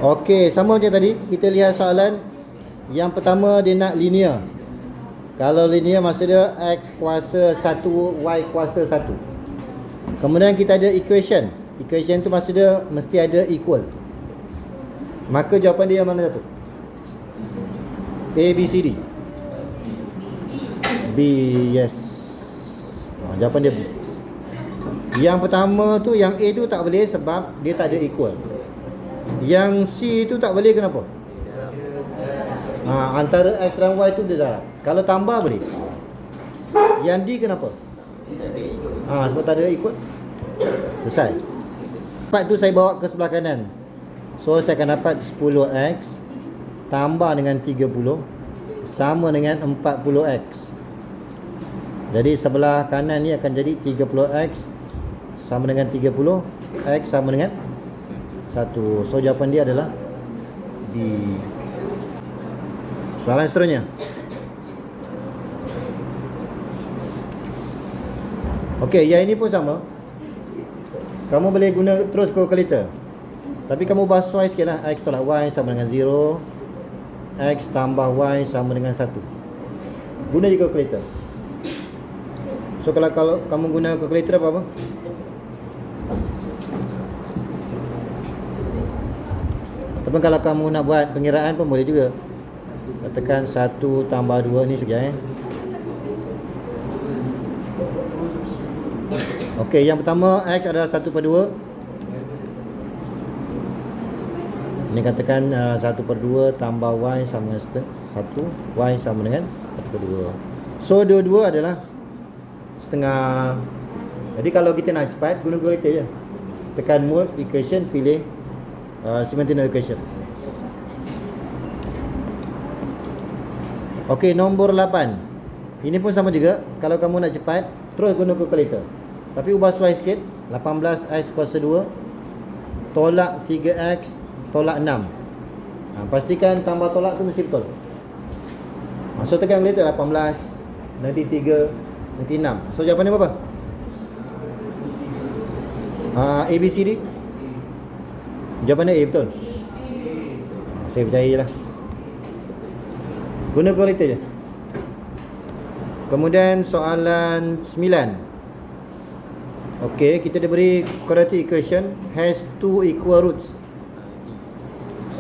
Okey, sama macam tadi. Kita lihat soalan. Yang pertama dia nak linear. Kalau linear maksud dia X kuasa 1, Y kuasa 1. Kemudian kita ada equation. Equation tu maksud dia mesti ada equal. Maka jawapan dia yang mana satu? A, B, C, D. B, yes. Jawapan dia B. Yang pertama tu, yang A tu tak boleh sebab dia tak ada equal. Yang C tu tak boleh kenapa? Antara X dan Y tu dia darab. Kalau tambah boleh. Yang D kenapa? Sebab tak ada equal. Selesai. 4 tu saya bawa ke sebelah kanan. So saya akan dapat 10X tambah dengan 30 sama dengan 40X. Jadi sebelah kanan ni akan jadi 30X sama dengan 30, X sama dengan 1. So jawapan dia adalah D. Soalan seterusnya. Okey, yang ini pun sama. Kamu boleh guna terus calculator. Tapi kamu ubah Y sikit lah. X tolak Y sama dengan 0, X tambah Y sama dengan 1. Guna je calculator. So kalau kamu guna calculator apa-apa? Ataupun kalau kamu nak buat pengiraan pun boleh juga. Katakan 1 tambah 2 ni sekejap Okey, yang pertama X adalah 1/2. Ini katakan 1/2 tambah Y sama dengan 1, Y sama dengan 1/2. So dua-dua adalah setengah. Jadi kalau kita nak cepat, guna calculator je. Tekan mode equation, pilih simultaneous equation. Okey, nombor 8. Ini pun sama juga. Kalau kamu nak cepat, terus guna calculator. Tapi ubah Y sikit. 18X kuasa 2 tolak 3X tolak 6. Pastikan tambah tolak tu mesti betul. So tekan calculator. 18, nanti 3, nanti 6. So jawapan dia berapa? A, B, C, D. Jawapan dia A betul. Saya percaya je lah. Guna calculator je. Kemudian soalan 9. Okey, kita diberi quadratic equation has 2 equal roots.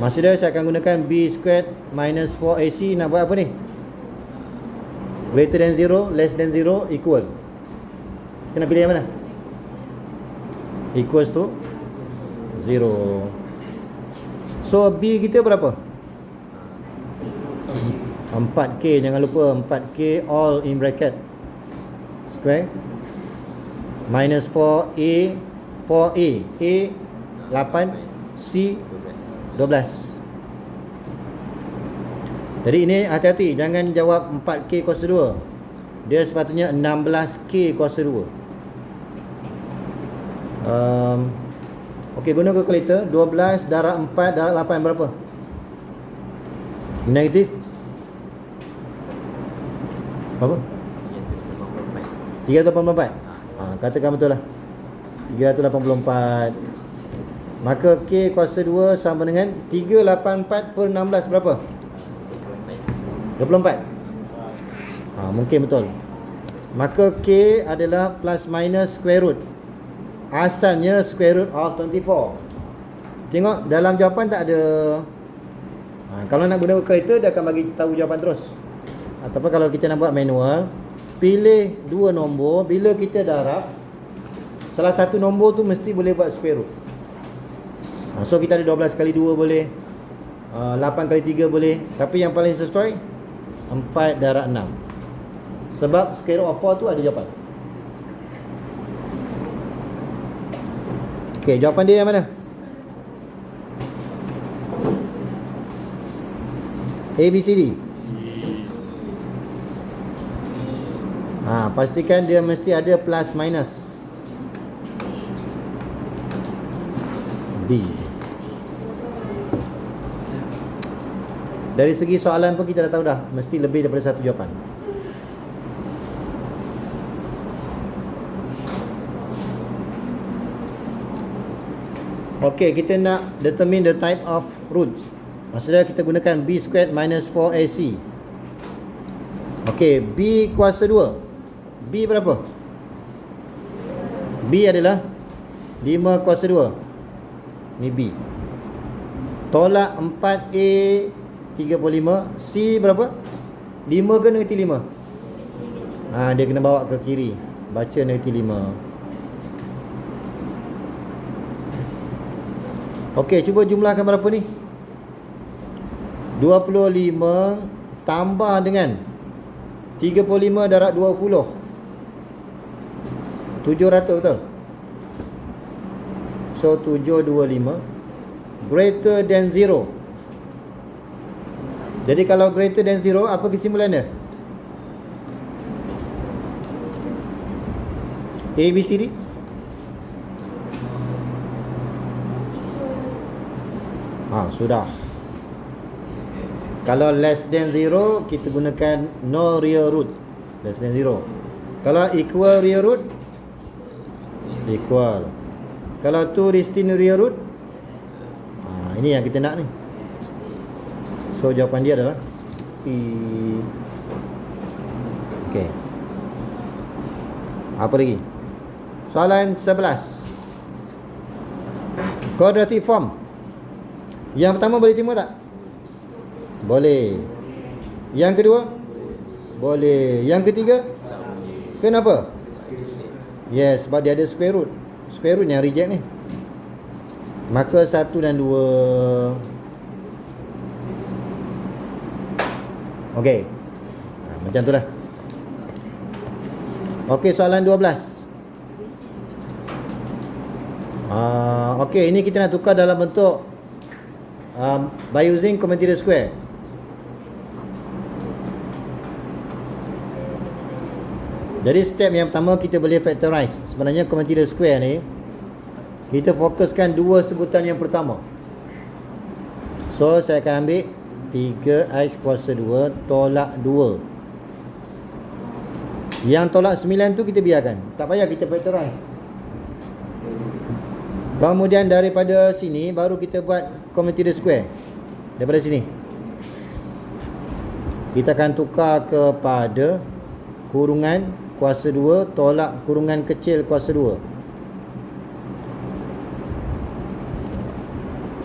Maksudnya saya akan gunakan B squared minus 4AC. Nak buat apa ni? Greater than 0, less than 0, equal. Kita nak pilih yang mana? Equals to 0. So B kita berapa? 4K, jangan lupa 4K all in bracket square minus 4A 8, C 12. Jadi ini hati-hati, jangan jawab 4K kuasa 2. Dia sepatutnya 16K kuasa 2. Okey, guna calculator. 12 darab 4 darab 8 berapa? Negatif berapa? 384. Katakan betul lah, 384. Maka K kuasa 2 sama dengan 384/16 berapa? 24. Mungkin betul. Maka K adalah plus minus square root. Asalnya square root of 24. Tengok dalam jawapan tak ada. Kalau nak guna calculator, dia akan bagi tahu jawapan terus. Ataupun kalau kita nak buat manual, pilih dua nombor. Bila kita darab, salah satu nombor tu mesti boleh buat square root. So kita ada 12 kali 2 boleh, 8 kali 3 boleh. Tapi yang paling sesuai 4 darab 6. Sebab square root of 4 tu ada jawapan. Okey, jawapan dia yang mana? A, B, C, D. Pastikan dia mesti ada plus minus. B. Dari segi soalan pun kita dah tahu dah, mesti lebih daripada satu jawapan. Okey, kita nak determine the type of roots. Maksudnya kita gunakan b squared minus 4ac. Okey, b kuasa 2. B berapa? B adalah 5 kuasa 2. Ni B. Tolak 4A 35. C berapa? 5 ke negatif 5? Dia kena bawa ke kiri. Baca negatif 5. Okey, cuba jumlahkan berapa ni? 25 tambah dengan 35 darab 20. 700, betul? So 725 greater than 0. Jadi kalau greater than 0, apa kesimpulannya? A, B, C, D. Sudah. Kalau less than 0, kita gunakan no real root. Less than 0. Kalau equal real root, equal. Kalau 2 distinct real root, ini yang kita nak ni. So jawapan dia adalah C. Okey. Apa lagi? Soalan 11. Quadratic form. Yang pertama boleh terima tak? Boleh. Yang kedua? Boleh. Yang ketiga? Kenapa? Yes, sebab dia ada square root. Square root yang reject ni. Maka 1 dan 2. Okey. Macam tu lah. Okey, soalan 12. Okey, ini kita nak tukar dalam bentuk by using common interior square. Jadi step yang pertama kita boleh factorize. Sebenarnya common interior square ni kita fokuskan dua sebutan yang pertama. So saya akan ambil 3x kuasa 2 tolak 2. Yang tolak 9 tu kita biarkan, tak payah kita factorize. Kemudian daripada sini baru kita buat common interior square. Daripada sini kita akan tukar kepada kurungan kuasa 2 tolak kurungan kecil kuasa 2.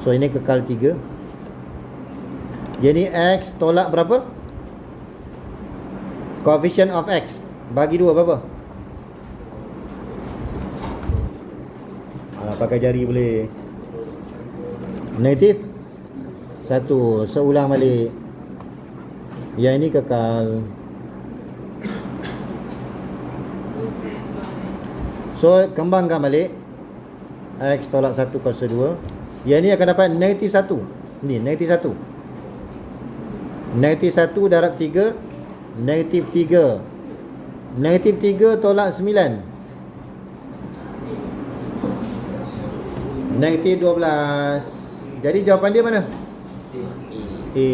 So ini kekal 3. Jadi x tolak berapa? Coefficient of x bagi 2 berapa? Pakai jari boleh. Negatif 1. So ulang balik. Yang ini kekal. So kembangkan balik. X tolak 1 kuasa 2. Yang ini akan dapat negatif 1. Ni negatif 1. Negatif 1 darab 3. Negatif 3. Negatif 3 tolak 9. Negatif 12. Jadi jawapan dia mana? A.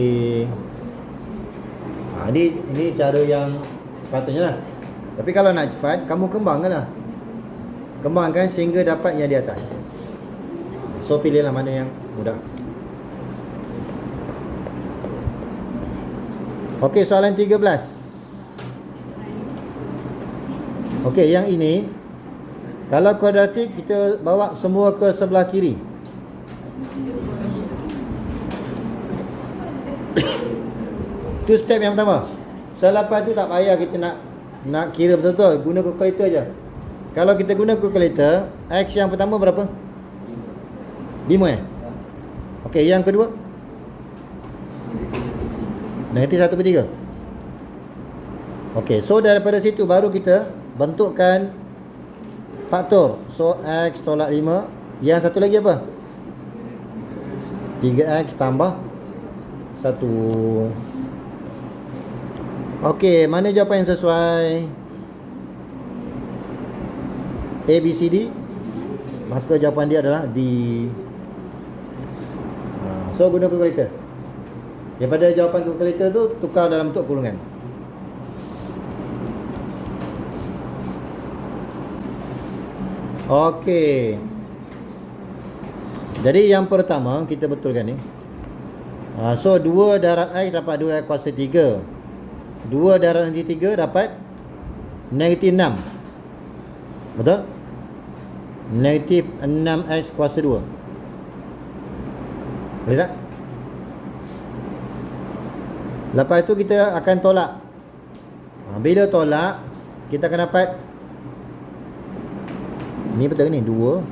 Ini cara yang sepatutnya lah. Tapi kalau nak cepat, kamu kembangkan lah. Kembangkan sehingga dapat yang di atas. So pilihlah mana yang mudah. Okey, soalan 13. Okey, yang ini kalau kuadratik kita bawa semua ke sebelah kiri. Itu step yang pertama. Selepas tu tak payah kita nak kira betul-betul, guna kalkulator je. Kalau kita guna kalkulator, x yang pertama berapa? 5 Okey, yang kedua? Negatif 1/3. Okey, so daripada situ baru kita bentukkan faktor. So x tolak 5. Yang satu lagi apa? 3x tambah 1. Okey, mana jawapan yang sesuai? A, B, C, D. Maka jawapan dia adalah D. So guna kalkulator. Daripada jawapan kalkulator tu tukar dalam bentuk kurungan. Okey. Jadi yang pertama kita betulkan ni. So 2 darab X dapat 2X kuasa 3. 2 darab nanti 3 dapat negatif 6. Betul? Negatif 6X kuasa 2. Boleh tak? Lepas tu kita akan tolak. Bila tolak, kita akan dapat, ni betul ni, 2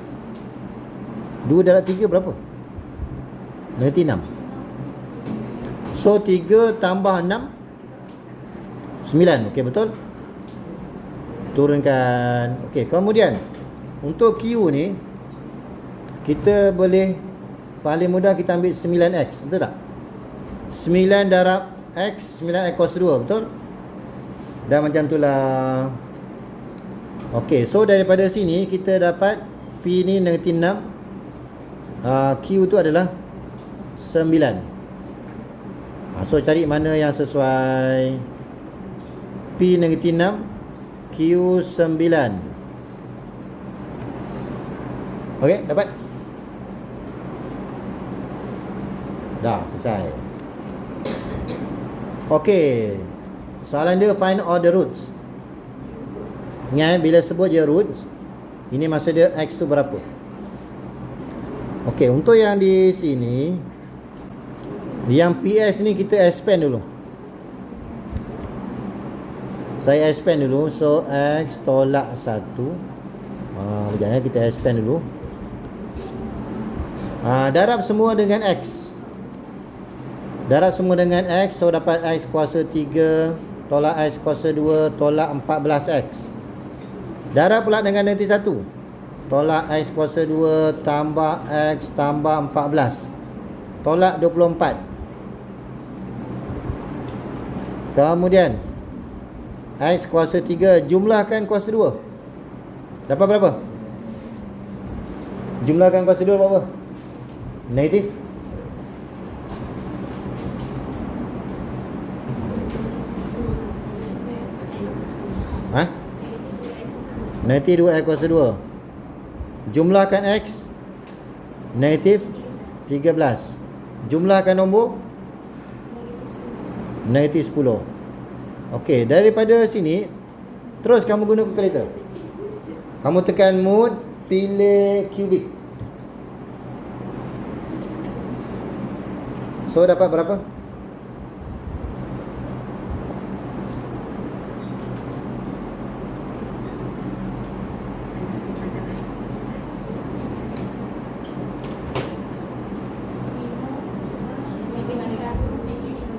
darab 3 berapa? Negatif 6. So 3 tambah 6 9. Okey, betul? Turunkan. Okey, kemudian untuk Q ni kita boleh, paling mudah kita ambil 9X, betul tak? 9 darab X, 9X kuasa 2, betul? Dan macam itulah. Okey, so daripada sini kita dapat P ni negatif 6, Q tu adalah 9. So cari mana yang sesuai. P negatif 6, Q 9. Okey, dapat? Dah, selesai. Okey, soalan dia find all the roots. Ingat, bila sebut je roots, ini maksud dia X tu berapa. Okey, untuk yang di sini, yang PS ni kita expand dulu. Saya expand dulu. So X tolak 1. Sekejap ya, kita expand dulu. Darab semua dengan X. Darab semua dengan X. So dapat X kuasa 3 tolak X kuasa 2 tolak 14X. Darab pula dengan negatif 1. Tolak X kuasa 2 tambah X tambah 14. Tolak 24. Kemudian X kuasa 3 jumlahkan kuasa 2. Dapat berapa? Jumlahkan kuasa 2 berapa? Negatif. Negatif 2X kuasa 2. Jumlahkan X negatif 13. Jumlahkan nombor negatif 10. Okey, daripada sini terus kamu guna kalkulator. Kamu tekan mode, pilih cubic. So dapat berapa?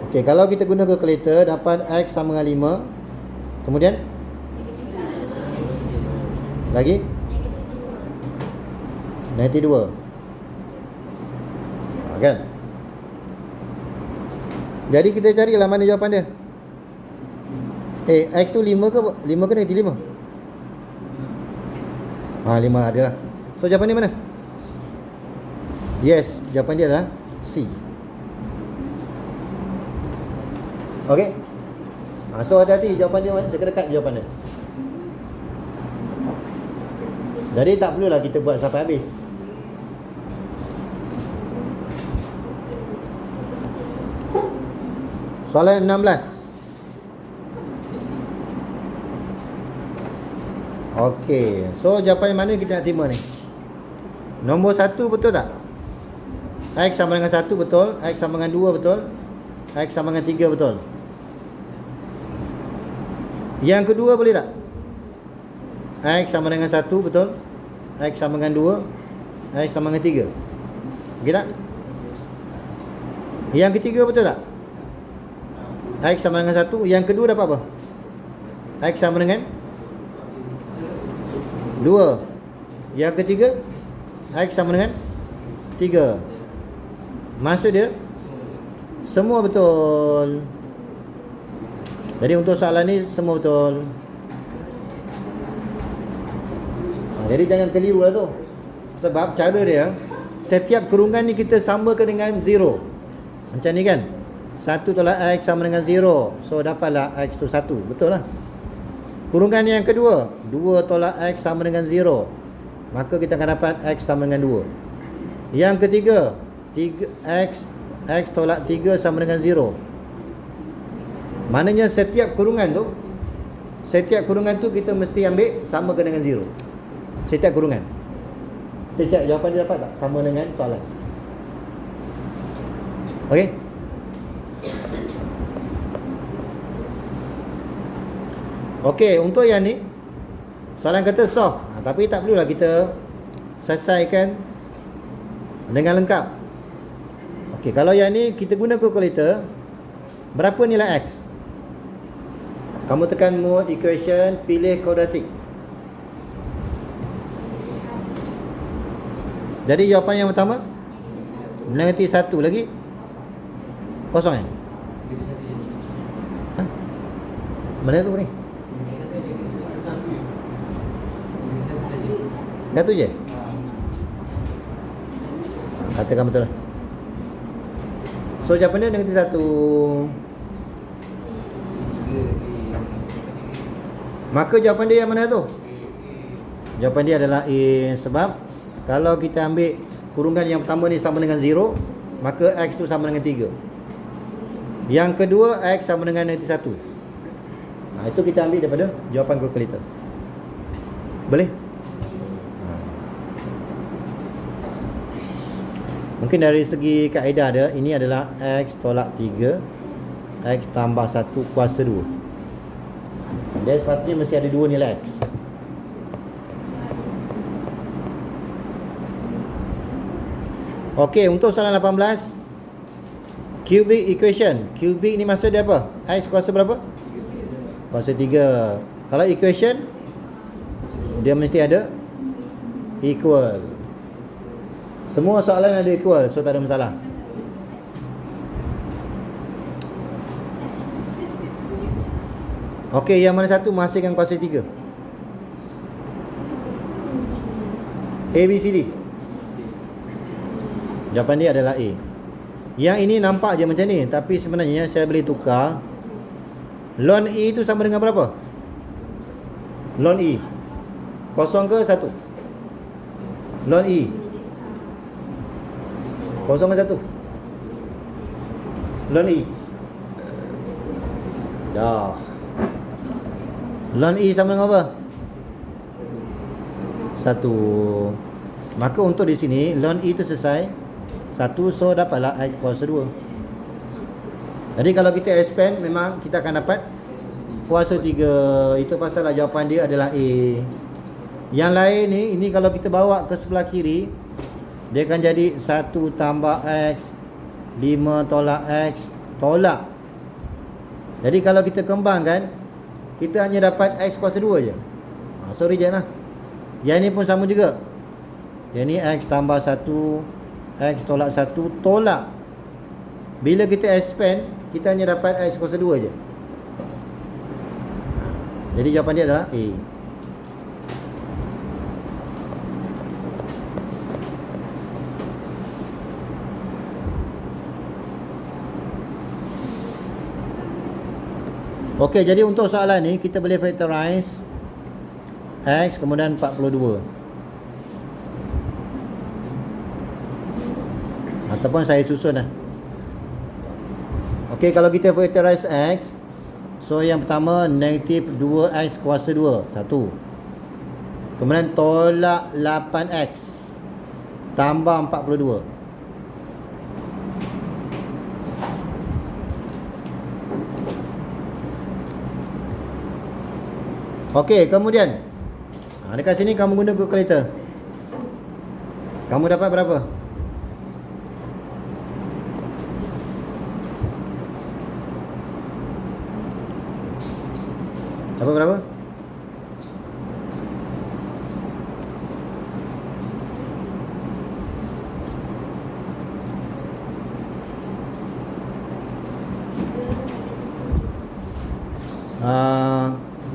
Okey, kalau kita guna kalkulator dapat X sama dengan 5. Kemudian lagi negatif 2. Kan? Jadi kita carilah mana jawapan dia. X tu 5 ke 5 ke negatif 5? 5 lah dia lah. So jawapan dia mana? Yes, jawapan dia adalah C. Okey. So hati-hati, jawapan dia dekat-dekat jawapan dia. Jadi tak perlulah kita buat sampai habis. Soalan 16. Okey, so jawapan mana kita nak terima ni? Nombor 1 betul tak? X sama dengan 1 betul, X sama dengan 2 betul, X sama dengan 3 betul. Yang kedua boleh tak? X sama dengan 1 betul, X sama dengan 2, X sama dengan 3. Okey tak? Yang ketiga betul tak? X sama dengan 1. Yang kedua dapat apa? X sama dengan 2. Yang ketiga X sama dengan 3. Maksud dia semua betul. Jadi untuk soalan ni semua betul. Jadi jangan keliru lah tu. Sebab cara dia, setiap kurungan ni kita samakan dengan 0. Macam ni kan, 1 tolak X sama dengan 0. So dapatlah X tu 1. Betul lah. Kurungan yang kedua, 2 tolak X sama dengan 0. Maka kita akan dapat X sama dengan 2. Yang ketiga, 3x tolak 3 sama dengan 0. Maknanya setiap kurungan tu kita mesti ambil samakan dengan 0. Setiap kurungan. Kita cek jawapan dia dapat tak? Sama dengan soalan. Okey? Okey, untuk yang ni soalan kata solve. Tapi tak perlulah kita selesaikan dengan lengkap. Okey, kalau yang ni kita guna calculator, berapa nilai x? Kamu tekan mode equation, pilih quadratic. Jadi jawapan yang pertama negatif 1 lagi kosong ha? Mana tu ni? Satu je? Katakan betul lah. So jawapan dia negatif 1. Maka jawapan dia yang mana tu? Jawapan dia adalah A. Sebab kalau kita ambil kurungan yang pertama ni sama dengan 0, maka x tu sama dengan 3. Yang kedua, x sama dengan negatif 1. Itu kita ambil daripada jawapan kalkulator. Boleh? Mungkin dari segi kaedah dia, ini adalah x tolak 3, x tambah 1 kuasa 2. Dia sepatutnya mesti ada 2 nilai x. Okey, untuk soalan 18, cubic equation. Cubic ni maksud dia apa? X kuasa berapa? Kuasa 3. Kalau equation, dia mesti ada equal. Semua soalan ada equal, so tak ada masalah. Okey, yang mana satu menghasilkan kuasa 3? A, B, C, D. Jawapan dia adalah A. Yang ini nampak je macam ni, tapi sebenarnya saya boleh tukar. Ln E tu sama dengan berapa? Ln E kosong ke 1? Ln E kosong ke 1? Ln E dah. Ln E sama dengan apa? 1. Maka untuk di sini ln E tu selesai 1, so dapatlah x kuasa 2. Jadi kalau kita expand, memang kita akan dapat kuasa 3. Itu pasal lah jawapan dia adalah A. Yang lain ni, ini kalau kita bawa ke sebelah kiri, dia akan jadi 1 tambah x, 5 tolak x, tolak. Jadi kalau kita kembangkan, kita hanya dapat x kuasa 2 je. So reject lah. Yang ni pun sama juga. Yang ni x tambah 1, x tolak 1, tolak. Bila kita expand, kita hanya dapat x kuasa 2 je. Jadi jawapan dia adalah A. Okey, jadi untuk soalan ni kita boleh factorize x kemudian 42. Ataupun saya susun lah. Okey, kalau kita factorize x, so yang pertama negatif 2x kuasa 2, 1. Kemudian tolak 8x tambah 42. Okey, kemudian dekat sini kamu guna calculator. Kamu dapat berapa? Dapat berapa?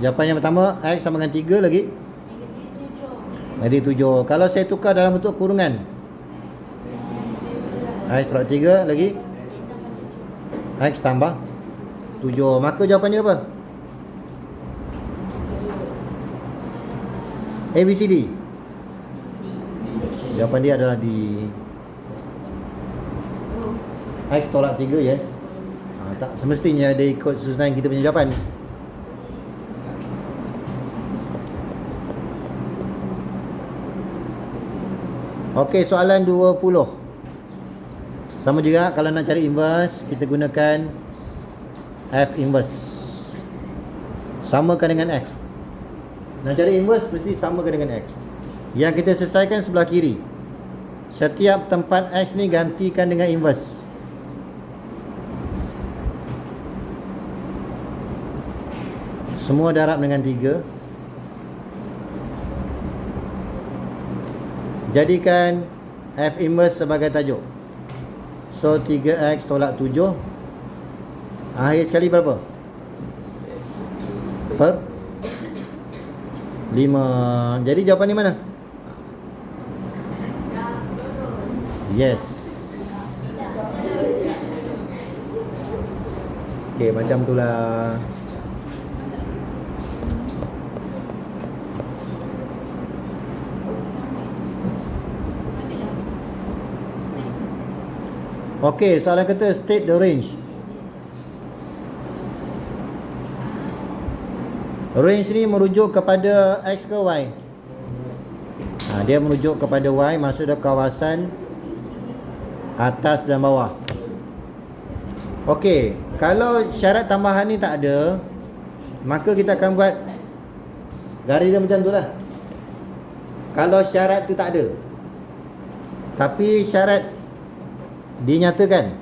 Jawapan yang pertama, x sama dengan 3 lagi negatif 7. Kalau saya tukar dalam bentuk kurungan, x tolak 3 lagi x tambah 7. Maka jawapan dia apa? A, B, C, D. Jawapan dia adalah D. X tolak 3, yes. Tak semestinya dia ikut susunan kita punya jawapan. Okey, soalan 20. Sama juga, kalau nak cari inverse, kita gunakan F inverse. Samakan dengan X. Nak cari inverse, mesti samakan dengan X. Yang kita selesaikan sebelah kiri. Setiap tempat X ni gantikan dengan inverse. Semua darab dengan 3. Jadikan F inverse sebagai tajuk. So 3x tolak 7. Akhir sekali berapa? Per 5. Jadi jawapan ni mana? Yes. Okay, macam tu lah. Okey, soalan kata state the range. Range ni merujuk kepada X ke Y? Dia merujuk kepada Y, maksudnya kawasan atas dan bawah. Okey, kalau syarat tambahan ni tak ada, maka kita akan buat garis dia macam tu lah. Kalau syarat tu tak ada, tapi syarat dinyatakan,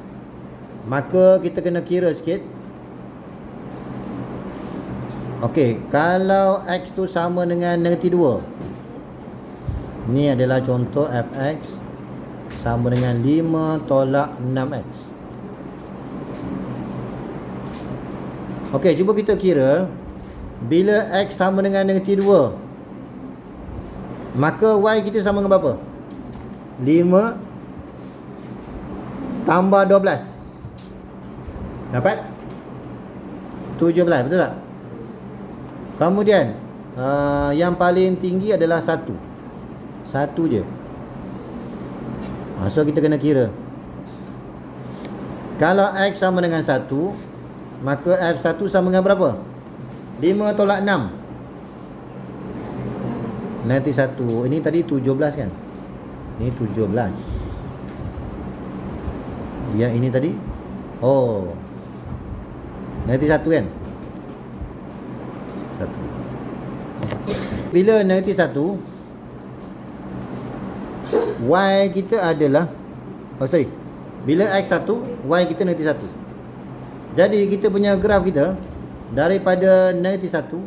maka kita kena kira sikit. Okey, kalau X tu sama dengan negatif 2, ni adalah contoh Fx sama dengan 5 tolak 6x. Okey, cuba kita kira. Bila X sama dengan negatif 2, maka Y kita sama dengan berapa? 5 tambah 12. Dapat 17, betul tak? Kemudian yang paling tinggi adalah 1. 1 je. So kita kena kira. Kalau X sama dengan 1, maka F1 sama dengan berapa? 5 tolak 6. Nanti 1. Ini tadi 17 kan? Ini 17. Yang ini tadi, oh, negatif 1 kan? 1. Bila negatif 1, Y kita adalah, bila X1, Y kita negatif 1. Jadi kita punya graf kita daripada negatif 1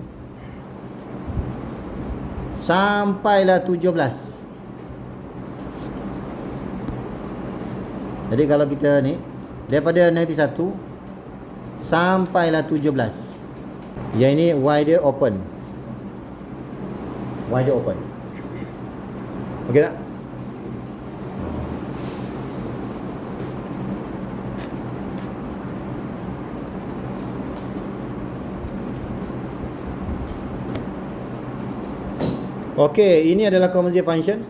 sampailah 17. Jadi kalau kita ni daripada negatif 1 sampailah 17. Yang ini Y dia open. Y dia open. Okey tak? Okey, ini adalah Courvoisier function.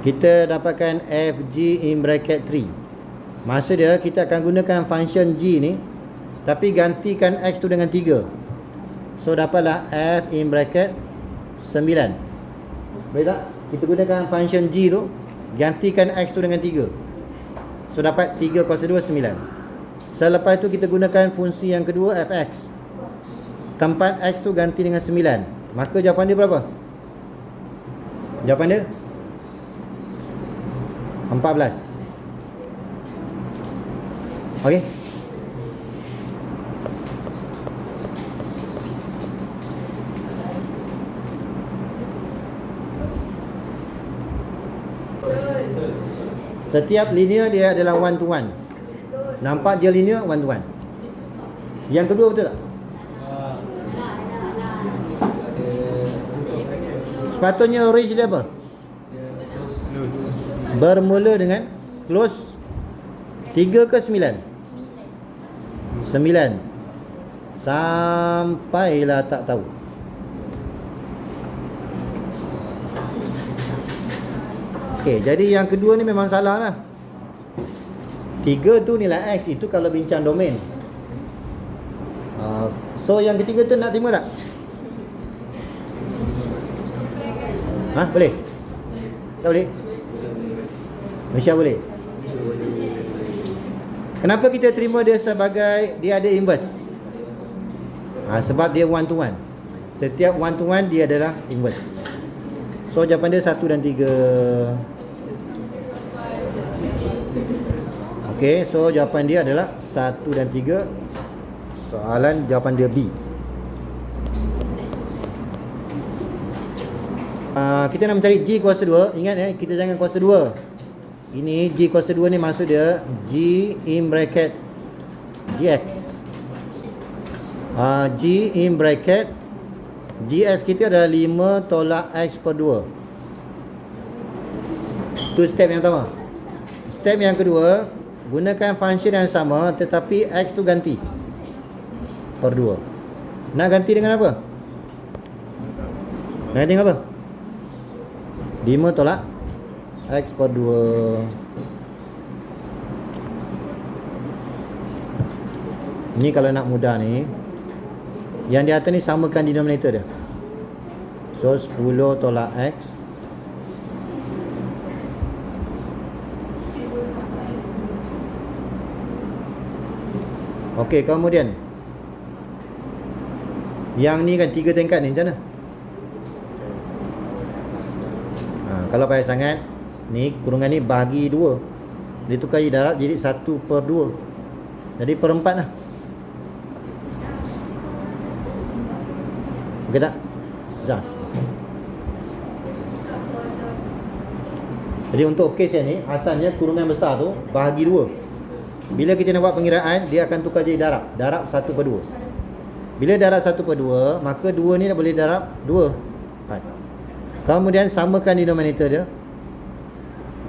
Kita dapatkan fg in bracket 3. Maksud dia kita akan gunakan function g ni, tapi gantikan x tu dengan 3. So dapatlah f in bracket 9. Boleh tak? Kita gunakan function g tu, gantikan x tu dengan 3. So dapat 3 kuasa 2, 9. Selepas tu kita gunakan fungsi yang kedua, fx. Tempat x tu ganti dengan 9. Maka jawapan dia berapa? Jawapan dia 14. Okey. Setiap linear dia adalah one to one. Nampak je linear one to one. Yang kedua betul tak? Sepatutnya range dia apa? Bermula dengan close 3 ke 9? 9. Sampailah tak tahu. Okey, jadi yang kedua ni memang salah lah. 3 tu nilai X, itu kalau bincang domain. So yang ketiga tu nak terima tak? Boleh? Tak boleh? Malaysia boleh? Kenapa kita terima dia sebagai dia ada inverse? Sebab dia one to one. Setiap one to one dia adalah inverse. So jawapan dia 1 dan 3. Okey, so jawapan dia adalah 1 dan 3. Soalan jawapan dia B. Kita nak mencari G kuasa 2. Ingat kita jangan kuasa 2. Ini G kuasa 2 ni maksud dia G in bracket GX. G in bracket GX kita adalah 5 tolak X per 2. Itu step yang pertama. Step yang kedua, gunakan function yang sama tetapi X tu ganti per 2. Nak ganti dengan apa? Nak ganti dengan apa? 5 tolak X per 2. Ni kalau nak mudah ni, yang di atas ni samakan denominator dia. So 10 tolak X Okey, kemudian yang ni kan 3 tingkat ni macam mana? Kalau payah sangat, ni kurungan ni bagi 2, ditukar darab jadi 1 per 2, jadi per 4 lah. Okey tak? Zas. Jadi untuk kes yang ni, asalnya kurungan besar tu bahagi 2. Bila kita nak buat pengiraan, dia akan tukar jadi darab. Darab 1 per 2. Bila darab 1 per 2, maka 2 ni dah boleh darab 2. Kemudian samakan denominator dia.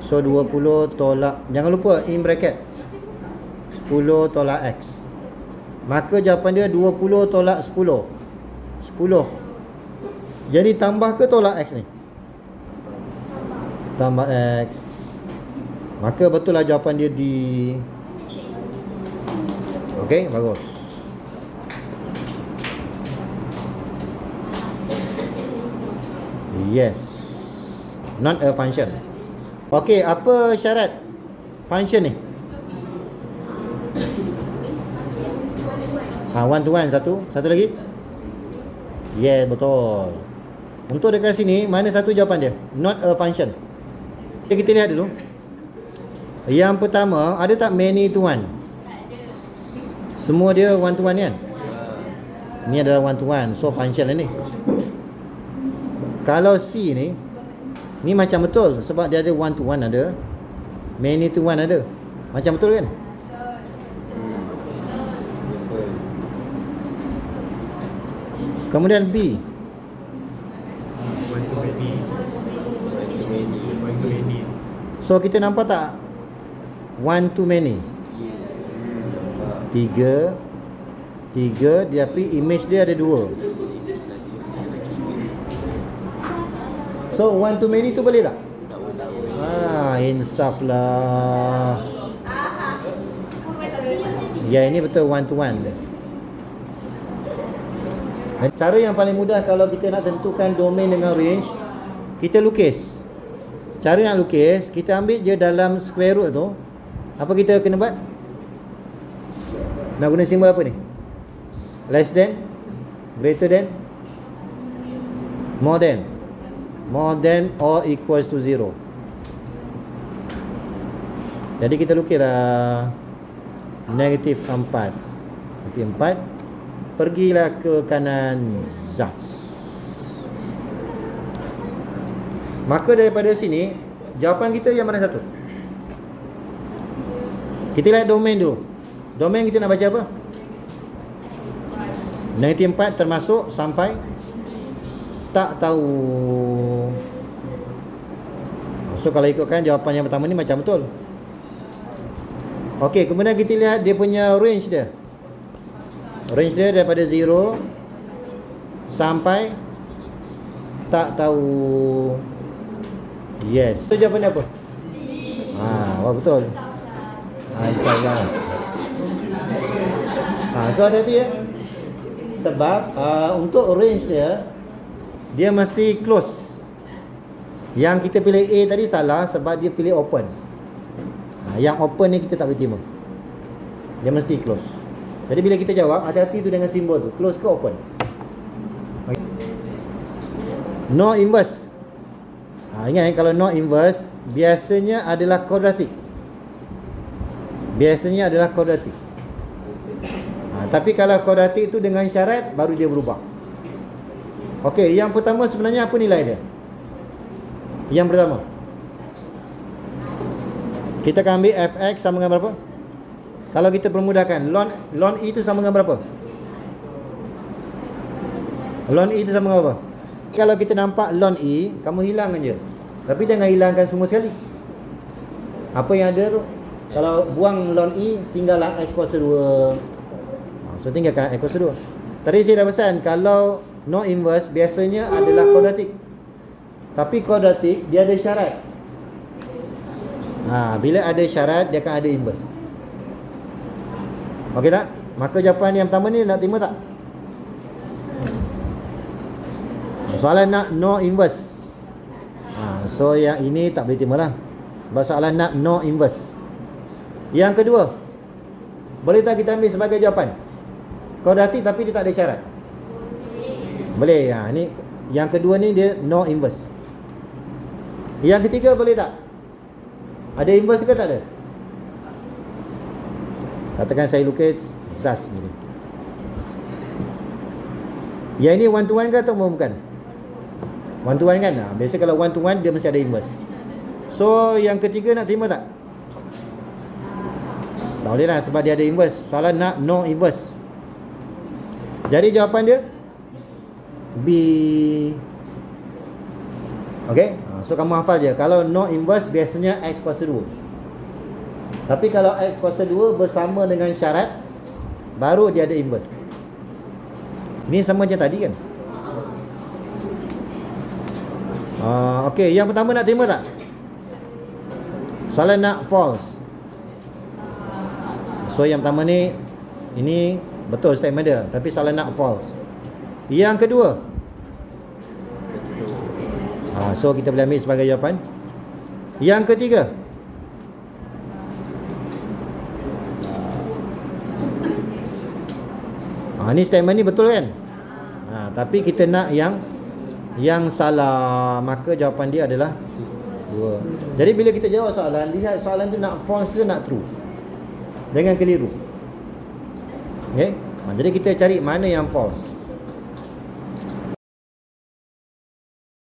So 20 tolak, jangan lupa in bracket 10 tolak X. Maka jawapan dia 20 tolak 10. 10. Jadi tambah ke tolak X ni? Tambah X. Maka betul lah jawapan dia di. Okey, bagus. Yes. Not a function. Okey, apa syarat function ni? One to one, satu lagi. Yes, betul. Untuk dekat sini, mana satu jawapan dia? Not a function. Okay, kita lihat dulu. Yang pertama, ada tak many to one? Semua dia one to one kan? Ni adalah one to one, so function lah ni. Kalau C ni macam betul, sebab dia ada one to one ada, many to one ada. Macam betul kan? Kemudian B, so kita nampak tak one to many? Tiga, tapi image dia ada 2. So one to many tu boleh tak? Insaf lah. Ya, ini betul one to one. Cara yang paling mudah kalau kita nak tentukan domain dengan range, kita lukis. Cara nak lukis, kita ambil je dalam square root tu. Apa kita kena buat? Nak guna simbol apa ni? Less than, greater than, more than or equals to 0. Jadi kita lukislah negatif 4. Negatif 4. Pergilah ke kanan zas. Maka daripada sini, jawapan kita yang mana satu? Kita lihat domain dulu. Domain kita nak baca apa? Negatif 4 termasuk sampai tak tahu. So kalau ikutkan jawapan yang pertama ni macam betul. Okey, kemudian kita lihat dia punya range dia. Range dia daripada 0 sampai tak tahu. Yes. So jawapan dia apa? Wah, betul. InsyaAllah. So hati-hati ya. Sebab untuk range dia mesti close. Yang kita pilih A tadi salah sebab dia pilih open. Yang open ni kita tak boleh terima. Dia mesti close. Jadi bila kita jawab, hati-hati tu dengan simbol tu, close ke open. Okay. No inverse. Ingat kalau no inverse biasanya adalah quadratic. Tapi kalau quadratic tu dengan syarat baru dia berubah. Okey, yang pertama sebenarnya apa nilai dia? Yang pertama, kita akan ambil fx sama dengan berapa? Kalau kita permudahkan, ln e itu sama dengan berapa? Ln e itu sama dengan berapa? Kalau kita nampak ln e, kamu hilangkan je. Tapi jangan hilangkan semua sekali. Apa yang ada tu, kalau buang ln e, tinggallah x kuasa 2. So tinggalkan x kuasa 2. Tadi saya dah pesan, kalau no inverse biasanya adalah quadratic. Tapi quadratic dia ada syarat. Bila ada syarat dia akan ada inverse. Okey tak? Maka jawapan yang pertama ni nak terima tak? Soalan nak no inverse. So yang ini tak boleh terima lah. Sebab soalan nak no inverse. Yang kedua, boleh tak kita ambil sebagai jawapan? Quadratic tapi dia tak ada syarat. Boleh. Ni yang kedua ni dia no inverse. Yang ketiga boleh tak? Ada inverse ke tak ada? Katakan saya lukis Zaz ni. Yang ini one to one ke atau bukan? One to one kan? Biasa kalau one to one dia mesti ada inverse. So yang ketiga nak terima tak? Tak boleh lah sebab dia ada inverse. Soalan nak no inverse. Jadi jawapan dia B. Okay? So kamu hafal je. Kalau no inverse biasanya x kuasa 2. Tapi kalau x kuasa 2 bersama dengan syarat, baru dia ada inverse. Ni sama macam tadi kan? Okey, yang pertama nak terima tak? Soalan nak false. So yang pertama ni, ini betul statement dia, tapi soalan nak false. Yang kedua, so kita boleh ambil sebagai jawapan. Yang ketiga, ni statement ni betul kan? Tapi kita nak yang salah, maka jawapan dia adalah 2. Jadi bila kita jawab soalan, lihat soalan tu nak false ke nak true. Jangan keliru. Okay? Jadi kita cari mana yang false.